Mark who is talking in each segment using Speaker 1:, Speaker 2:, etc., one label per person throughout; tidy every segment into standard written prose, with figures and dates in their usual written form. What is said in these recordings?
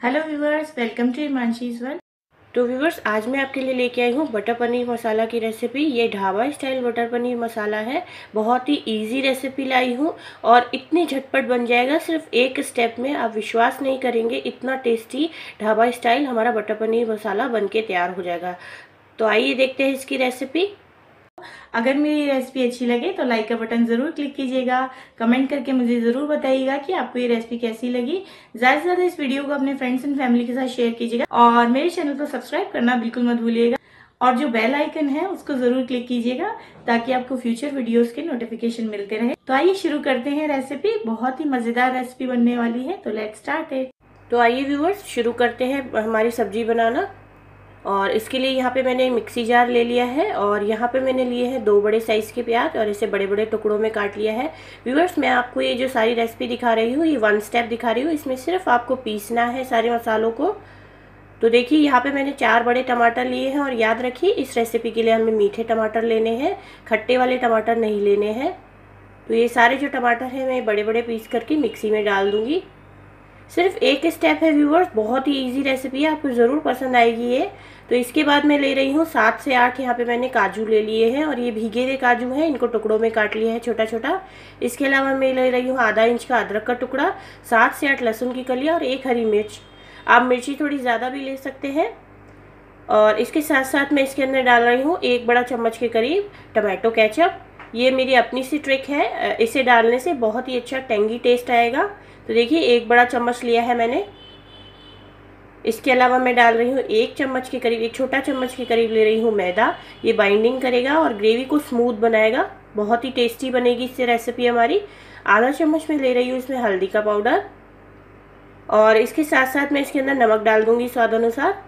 Speaker 1: Hello viewers, welcome to Himanshi's world.
Speaker 2: तो viewers, आज मैं आपके लिए लेके आई हूँ बटर पनीर मसाला की रेसिपी। ये ढाबा स्टाइल बटर पनीर मसाला है। बहुत ही इजी रेसिपी लाई हूँ और इतनी झटपट बन जाएगा सिर्फ एक स्टेप में। आप विश्वास नहीं करेंगे, इतना टेस्टी ढाबा स्टाइल हमारा बटर पनीर मसाला बन के तैयार हो जाएगा। तो आइए देखते हैं इसकी रेसिपी।
Speaker 1: अगर मेरी रेसिपी अच्छी लगे तो लाइक का बटन जरूर क्लिक कीजिएगा। कमेंट करके मुझे जरूर बताइएगा कि आपको ये रेसिपी कैसी लगी। ज्यादा से ज्यादा इस वीडियो को अपने फ्रेंड्स एंड फैमिली के साथ शेयर कीजिएगा और मेरे चैनल को सब्सक्राइब करना बिल्कुल मत भूलिएगा। और जो बेल आइकन है उसको जरूर क्लिक कीजिएगा ताकि आपको फ्यूचर वीडियोस के नोटिफिकेशन मिलते रहे। तो आइए शुरू करते हैं रेसिपी। बहुत ही मजेदार रेसिपी बनने वाली है, तो लेट्स स्टार्ट इट।
Speaker 2: तो आइए व्यूवर्स, शुरू करते हैं हमारी सब्जी बनाना। और इसके लिए यहाँ पे मैंने मिक्सी जार ले लिया है और यहाँ पे मैंने लिए हैं 2 बड़े साइज़ के प्याज और इसे बड़े बड़े टुकड़ों में काट लिया है। व्यूअर्स, मैं आपको ये जो सारी रेसिपी दिखा रही हूँ, ये 1 स्टेप दिखा रही हूँ। इसमें सिर्फ आपको पीसना है सारे मसालों को। तो देखिए, यहाँ पे मैंने 4 बड़े टमाटर लिए हैं और याद रखिए, इस रेसिपी के लिए हमें मीठे टमाटर लेने हैं, खट्टे वाले टमाटर नहीं लेने हैं। तो ये सारे जो टमाटर हैं मैं बड़े बड़े पीस करके मिक्सी में डाल दूँगी। सिर्फ एक स्टेप है व्यूअर्स, बहुत ही इजी रेसिपी है, आपको ज़रूर पसंद आएगी ये। तो इसके बाद मैं ले रही हूँ 7 से 8 यहाँ पे मैंने काजू ले लिए हैं और ये भीगे हुए काजू हैं, इनको टुकड़ों में काट लिया है छोटा छोटा। इसके अलावा मैं ले रही हूँ आधा इंच का अदरक का टुकड़ा, 7 से 8 लहसुन की कलियाँ और 1 हरी मिर्च। आप मिर्ची थोड़ी ज़्यादा भी ले सकते हैं। और इसके साथ साथ मैं इसके अंदर डाल रही हूँ 1 बड़ा चम्मच के करीब टमाटो केचप। ये मेरी अपनी सी ट्रिक है, इसे डालने से बहुत ही अच्छा टेंगी टेस्ट आएगा। तो देखिए, 1 बड़ा चम्मच लिया है मैंने। इसके अलावा मैं डाल रही हूँ 1 चम्मच के करीब, 1 छोटा चम्मच के करीब ले रही हूँ मैदा। ये बाइंडिंग करेगा और ग्रेवी को स्मूथ बनाएगा, बहुत ही टेस्टी बनेगी इससे रेसिपी हमारी। आधा चम्मच में ले रही हूँ इसमें हल्दी का पाउडर और इसके साथ साथ मैं इसके अंदर नमक डाल दूँगी स्वाद अनुसार।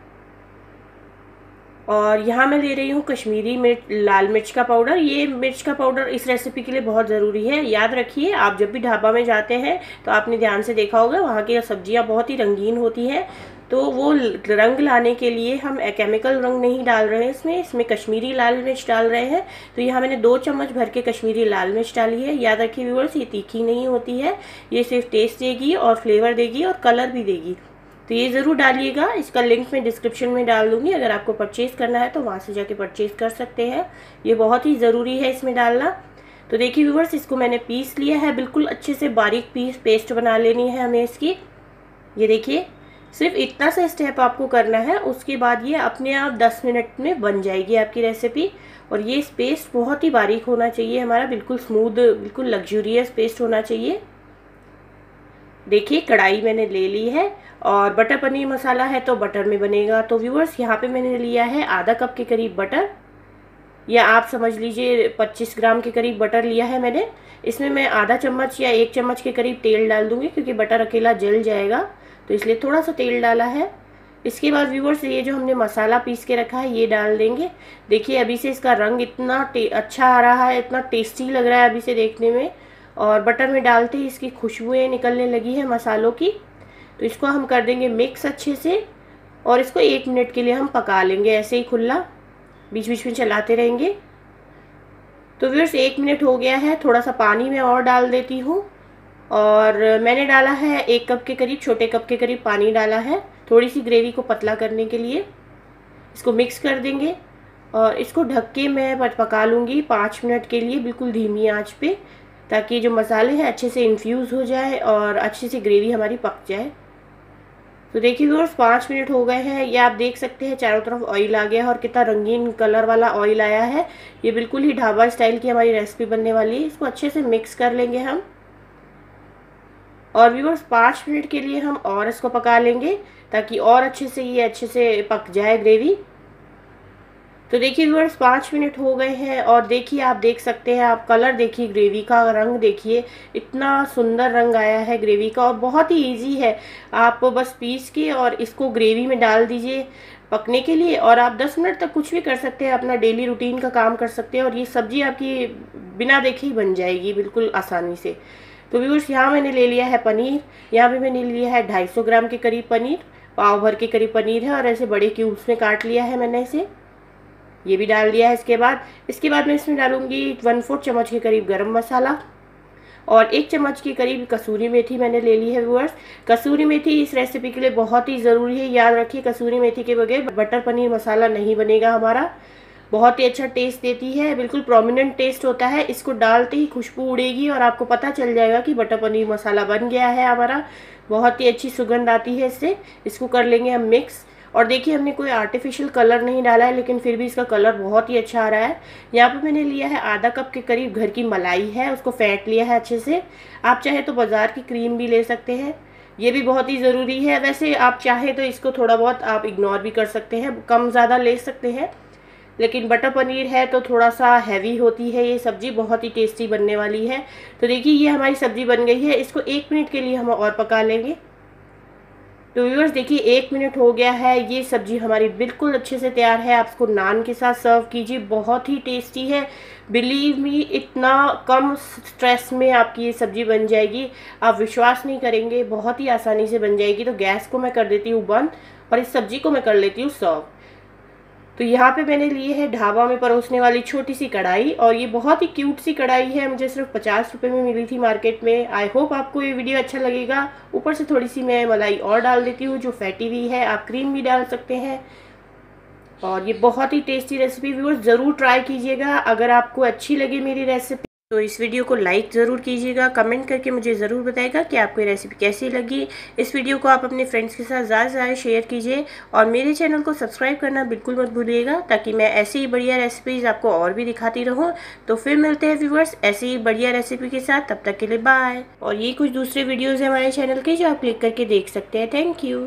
Speaker 2: और यहाँ मैं ले रही हूँ कश्मीरी मिर्च, लाल मिर्च का पाउडर। ये मिर्च का पाउडर इस रेसिपी के लिए बहुत ज़रूरी है। याद रखिए, आप जब भी ढाबा में जाते हैं तो आपने ध्यान से देखा होगा, वहाँ की सब्जियाँ बहुत ही रंगीन होती हैं। तो वो रंग लाने के लिए हम केमिकल रंग नहीं डाल रहे हैं इसमें कश्मीरी लाल मिर्च डाल रहे हैं। तो यहाँ मैंने 2 चम्मच भर के कश्मीरी लाल मिर्च डाली है। याद रखिए व्यूअर्स, ये तीखी नहीं होती है, ये सिर्फ टेस्ट देगी और फ्लेवर देगी और कलर भी देगी। तो ये ज़रूर डालिएगा। इसका लिंक मैं डिस्क्रिप्शन में डाल दूँगी, अगर आपको परचेज़ करना है तो वहाँ से जाके परचेज़ कर सकते हैं। ये बहुत ही ज़रूरी है इसमें डालना। तो देखिए व्यूअर्स, इसको मैंने पीस लिया है, बिल्कुल अच्छे से बारीक पेस्ट बना लेनी है हमें इसकी। ये देखिए, सिर्फ इतना सा स्टेप आपको करना है, उसके बाद ये अपने आप 10 मिनट में बन जाएगी आपकी रेसिपी। और ये पेस्ट बहुत ही बारीक होना चाहिए हमारा, बिल्कुल स्मूथ, बिल्कुल लग्जूरियस पेस्ट होना चाहिए। देखिए, कढ़ाई मैंने ले ली है और बटर पनीर मसाला है तो बटर में बनेगा। तो व्यूअर्स, यहाँ पे मैंने लिया है आधा कप के करीब बटर, या आप समझ लीजिए 25 ग्राम के करीब बटर लिया है मैंने। इसमें मैं आधा चम्मच या 1 चम्मच के करीब तेल डाल दूंगी, क्योंकि बटर अकेला जल जाएगा, तो इसलिए थोड़ा सा तेल डाला है। इसके बाद व्यूअर्स, ये जो हमने मसाला पीस के रखा है ये डाल देंगे। देखिए, अभी से इसका रंग इतना अच्छा आ रहा है, इतना टेस्टी लग रहा है अभी से देखने में। और बटर में डालते ही इसकी खुशबुएं निकलने लगी है मसालों की। तो इसको हम कर देंगे मिक्स अच्छे से और इसको 1 मिनट के लिए हम पका लेंगे, ऐसे ही खुला, बीच बीच में चलाते रहेंगे। तो व्यूअर्स, 1 मिनट हो गया है। थोड़ा सा पानी मैं और डाल देती हूँ और मैंने डाला है 1 कप के करीब, छोटे कप के करीब पानी डाला है, थोड़ी सी ग्रेवी को पतला करने के लिए। इसको मिक्स कर देंगे और इसको ढक के मैं पका लूँगी 5 मिनट के लिए, बिल्कुल धीमी आंच पे, ताकि जो मसाले हैं अच्छे से इन्फ्यूज़ हो जाए और अच्छे से ग्रेवी हमारी पक जाए। तो देखिए व्यूअर्स, 5 मिनट हो गए हैं। ये आप देख सकते हैं चारों तरफ ऑयल आ गया है और कितना रंगीन कलर वाला ऑयल आया है। ये बिल्कुल ही ढाबा स्टाइल की हमारी रेसिपी बनने वाली है। इसको अच्छे से मिक्स कर लेंगे हम और व्यूअर्स 5 मिनट के लिए हम और इसको पका लेंगे, ताकि और अच्छे से पक जाए ग्रेवी। तो देखिए व्यूअर्स, 5 मिनट हो गए हैं और देखिए, आप देख सकते हैं, आप कलर देखिए, ग्रेवी का रंग देखिए, इतना सुंदर रंग आया है ग्रेवी का। और बहुत ही इजी है, आप बस पीस के और इसको ग्रेवी में डाल दीजिए पकने के लिए और आप 10 मिनट तक कुछ भी कर सकते हैं, अपना डेली रूटीन का काम कर सकते हैं और ये सब्जी आपकी बिना देखे ही बन जाएगी बिल्कुल आसानी से। तो व्यूअर्स, यहाँ मैंने ले लिया है पनीर। यहाँ पे मैंने लिया है 250 ग्राम के करीब पनीर, पाव भर के करीब पनीर है और ऐसे बड़े क्यूब्स में काट लिया है मैंने इसे, ये भी डाल दिया है। इसके बाद मैं इसमें डालूंगी 1/4 चम्मच के करीब गरम मसाला और 1 चम्मच के करीब कसूरी मेथी मैंने ले ली है व्यूअर्स। कसूरी मेथी इस रेसिपी के लिए बहुत ही ज़रूरी है। याद रखिए कसूरी मेथी के बगैर बटर पनीर मसाला नहीं बनेगा हमारा। बहुत ही अच्छा टेस्ट देती है, बिल्कुल प्रोमिनेंट टेस्ट होता है। इसको डालते ही खुशबू उड़ेगी और आपको पता चल जाएगा कि बटर पनीर मसाला बन गया है हमारा। बहुत ही अच्छी सुगंध आती है इससे। इसको कर लेंगे हम मिक्स। और देखिए हमने कोई आर्टिफिशियल कलर नहीं डाला है, लेकिन फिर भी इसका कलर बहुत ही अच्छा आ रहा है। यहाँ पे मैंने लिया है आधा कप के करीब घर की मलाई है, उसको फेंट लिया है अच्छे से। आप चाहे तो बाज़ार की क्रीम भी ले सकते हैं, ये भी बहुत ही ज़रूरी है। वैसे आप चाहे तो इसको थोड़ा बहुत आप इग्नोर भी कर सकते हैं, कम ज़्यादा ले सकते हैं। लेकिन बटर पनीर है तो थोड़ा सा हैवी होती है ये सब्ज़ी, बहुत ही टेस्टी बनने वाली है। तो देखिए ये हमारी सब्ज़ी बन गई है। इसको 1 मिनट के लिए हम और पका लेंगे। तो व्यूअर्स देखिए 1 मिनट हो गया है, ये सब्ज़ी हमारी बिल्कुल अच्छे से तैयार है। आप इसको नान के साथ सर्व कीजिए, बहुत ही टेस्टी है। बिलीव मी, इतना कम स्ट्रेस में आपकी ये सब्ज़ी बन जाएगी, आप विश्वास नहीं करेंगे, बहुत ही आसानी से बन जाएगी। तो गैस को मैं कर देती हूँ बंद और इस सब्ज़ी को मैं कर लेती हूँ सर्व। तो यहाँ पे मैंने लिए है ढाबा में परोसने वाली छोटी सी कढ़ाई, और ये बहुत ही क्यूट सी कढ़ाई है, मुझे सिर्फ 50 रुपये में मिली थी मार्केट में। आई होप आपको ये वीडियो अच्छा लगेगा। ऊपर से थोड़ी सी मैं मलाई और डाल देती हूँ जो फैटी हुई है, आप क्रीम भी डाल सकते हैं। और ये बहुत ही टेस्टी रेसिपी व्यूअर्स ज़रूर ट्राई कीजिएगा। अगर आपको अच्छी लगे मेरी रेसिपी तो इस वीडियो को लाइक ज़रूर कीजिएगा, कमेंट करके मुझे ज़रूर बताइएगा कि आपको ये रेसिपी कैसी लगी। इस वीडियो को आप अपने फ्रेंड्स के साथ ज़्यादा से ज़्यादा शेयर कीजिए और मेरे चैनल को सब्सक्राइब करना बिल्कुल मत भूलिएगा, ताकि मैं ऐसी ही बढ़िया रेसिपीज़ आपको और भी दिखाती रहूँ। तो फिर मिलते हैं व्यूअर्स ऐसी ही बढ़िया रेसिपी के साथ, तब तक के लिए बाय। और ये कुछ दूसरे वीडियोज़ हैं हमारे चैनल के जो आप क्लिक करके देख सकते हैं। Thank you.